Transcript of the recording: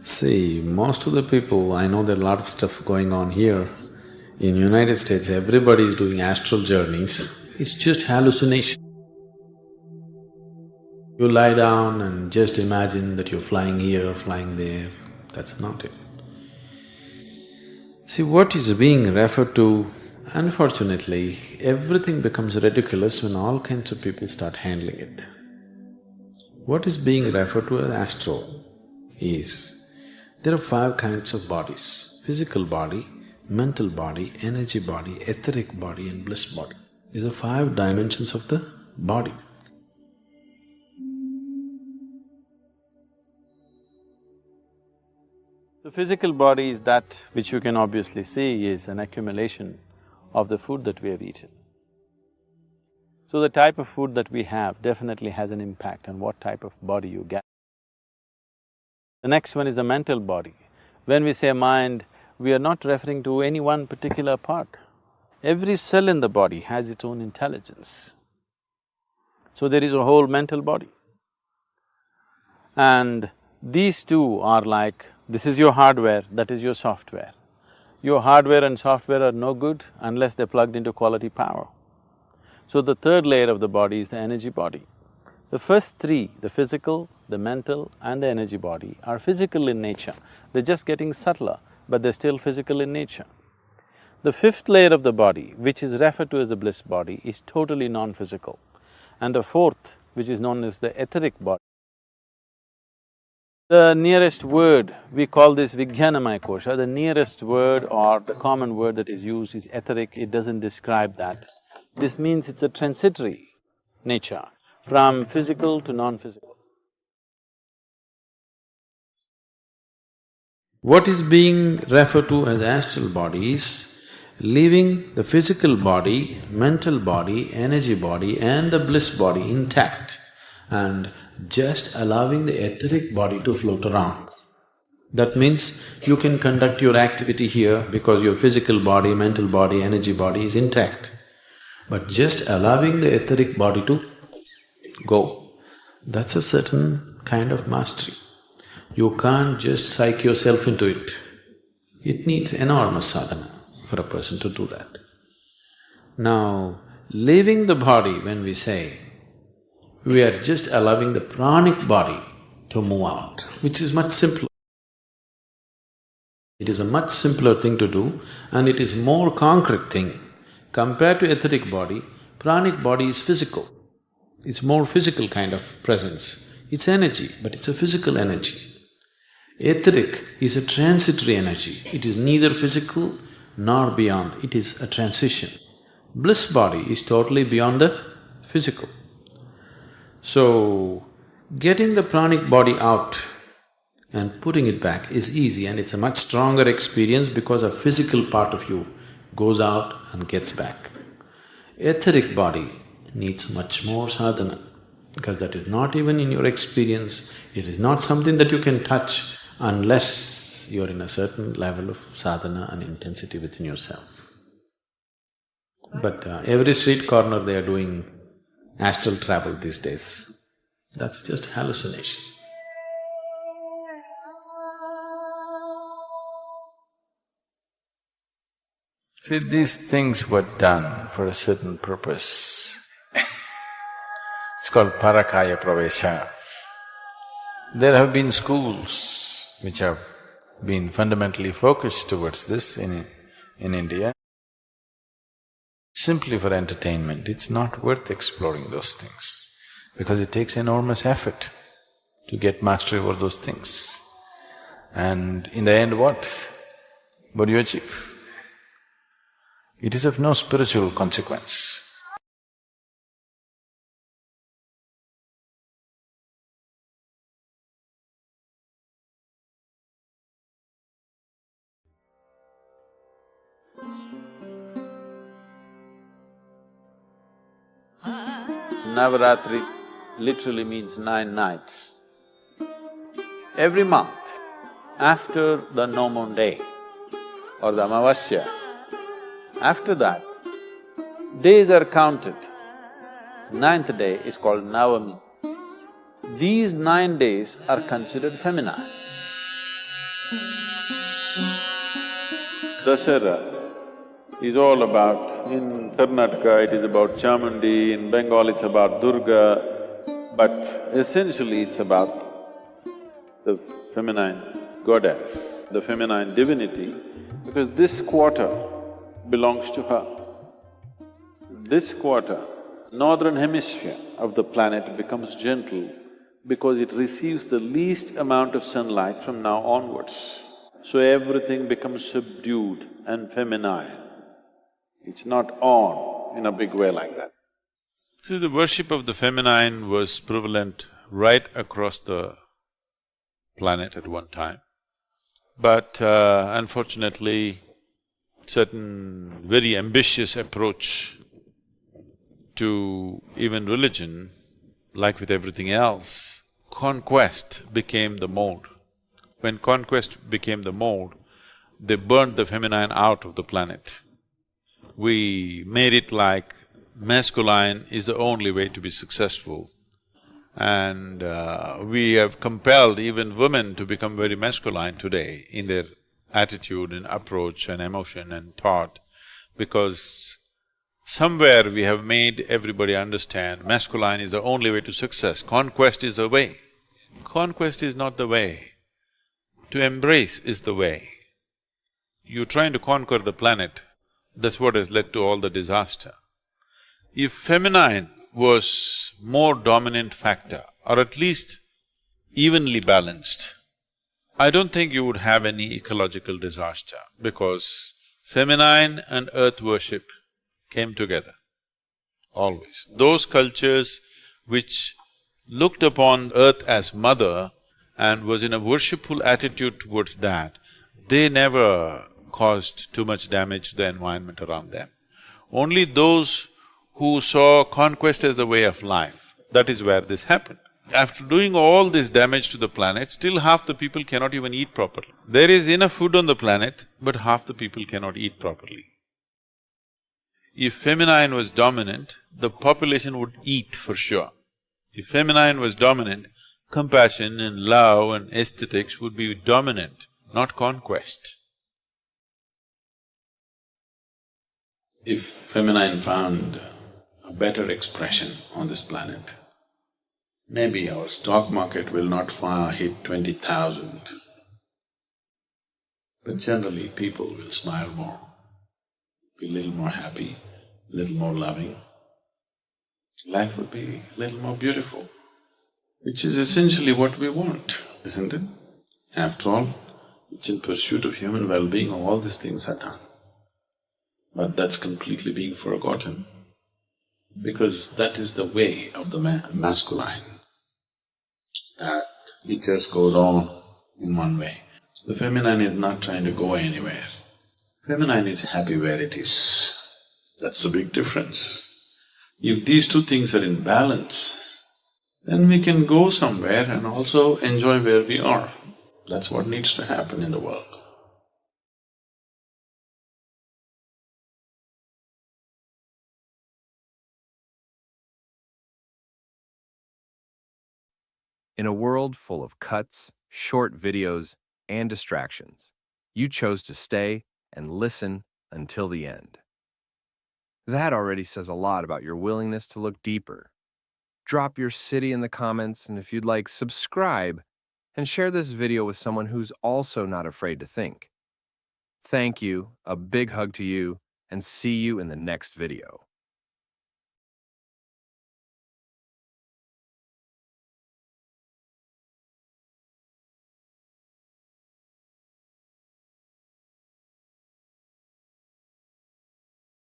See, most of the people, I know there are a lot of stuff going on here. In United States, everybody is doing astral journeys. It's just hallucination. You lie down and just imagine that you're flying here, flying there. That's not it. See, what is being referred to, unfortunately, everything becomes ridiculous when all kinds of people start handling it. What is being referred to as astral is, there are 5 kinds of bodies: physical body, mental body, energy body, etheric body and bliss body. These are 5 dimensions of the body. The physical body is that which you can obviously see is an accumulation of the food that we have eaten. So the type of food that we have definitely has an impact on what type of body you get. The next one is the mental body. When we say mind, we are not referring to any one particular part. Every cell in the body has its own intelligence. So there is a whole mental body. And these two are like, this is your hardware, that is your software. Your hardware and software are no good unless they're plugged into quality power. So the third layer of the body is the energy body. The first 3, the physical, the mental and the energy body, are physical in nature. They're just getting subtler, but they're still physical in nature. The 5th layer of the body, which is referred to as the bliss body, is totally non-physical. And the 4th, which is known as the etheric body. The nearest word, we call this Vijnanamaya Kosha, the nearest word or the common word that is used is etheric, it doesn't describe that. This means it's a transitory nature, from physical to non-physical. What is being referred to as astral body is leaving the physical body, mental body, energy body and the bliss body intact and just allowing the etheric body to float around. That means you can conduct your activity here because your physical body, mental body, energy body is intact. But just allowing the etheric body to go, that's a certain kind of mastery. You can't just psych yourself into it. It needs enormous sadhana for a person to do that. Now, leaving the body, when we say, we are just allowing the pranic body to move out, which is much simpler. It is a much simpler thing to do and it is more concrete thing. Compared to etheric body, pranic body is physical. It's more physical kind of presence. It's energy, but it's a physical energy. Etheric is a transitory energy. It is neither physical nor beyond, it is a transition. Bliss body is totally beyond the physical. So, getting the pranic body out and putting it back is easy and it's a much stronger experience because a physical part of you goes out and gets back. Etheric body needs much more sadhana because that is not even in your experience, it is not something that you can touch unless you're in a certain level of sadhana and intensity within yourself. But every street corner they are doing astral travel these days. That's just hallucination. See, these things were done for a certain purpose. It's called Parakaya Pravesha. There have been schools which have been fundamentally focused towards this in India. Simply for entertainment, it's not worth exploring those things because it takes enormous effort to get mastery over those things. And in the end what? What do you achieve? It is of no spiritual consequence. Navaratri literally means 9 nights. Every month, after the no moon day or the Amavasya, after that, days are counted. 9th day is called Navami. These 9 days are considered feminine. Dasara is all about… in Karnataka it is about Chamundi, in Bengal it's about Durga, but essentially it's about the feminine goddess, the feminine divinity, because this quarter belongs to her. This quarter, northern hemisphere of the planet becomes gentle because it receives the least amount of sunlight from now onwards. So everything becomes subdued and feminine. It's not on in a big way like that. See, the worship of the feminine was prevalent right across the planet at one time. But unfortunately, certain very ambitious approach to even religion, like with everything else, conquest became the mode. When conquest became the mode, they burned the feminine out of the planet. We made it like masculine is the only way to be successful, and we have compelled even women to become very masculine today in their attitude and approach and emotion and thought, because somewhere we have made everybody understand masculine is the only way to success, conquest is the way. Conquest is not the way. To embrace is the way. You're trying to conquer the planet, that's what has led to all the disaster. If feminine was more dominant factor, or at least evenly balanced, I don't think you would have any ecological disaster, because feminine and earth worship came together, always. Those cultures which looked upon earth as mother and was in a worshipful attitude towards that, they never caused too much damage to the environment around them. Only those who saw conquest as the way of life, that is where this happened. After doing all this damage to the planet, still half the people cannot even eat properly. There is enough food on the planet, but half the people cannot eat properly. If feminine was dominant, the population would eat for sure. If feminine was dominant, compassion and love and aesthetics would be dominant, not conquest. If feminine found a better expression on this planet, maybe our stock market will not hit 20,000. But generally people will smile more, be a little more happy, a little more loving. Life would be a little more beautiful, which is essentially what we want, isn't it? After all, it's in pursuit of human well-being all these things are done. But that's completely being forgotten, because that is the way of the masculine, that it just goes on in one way. The feminine is not trying to go anywhere. Feminine is happy where it is. That's the big difference. If these two things are in balance, then we can go somewhere and also enjoy where we are. That's what needs to happen in the world. In a world full of cuts, short videos, and distractions, you chose to stay and listen until the end. That already says a lot about your willingness to look deeper. Drop your city in the comments, and if you'd like, subscribe and share this video with someone who's also not afraid to think. Thank you, a big hug to you, and see you in the next video.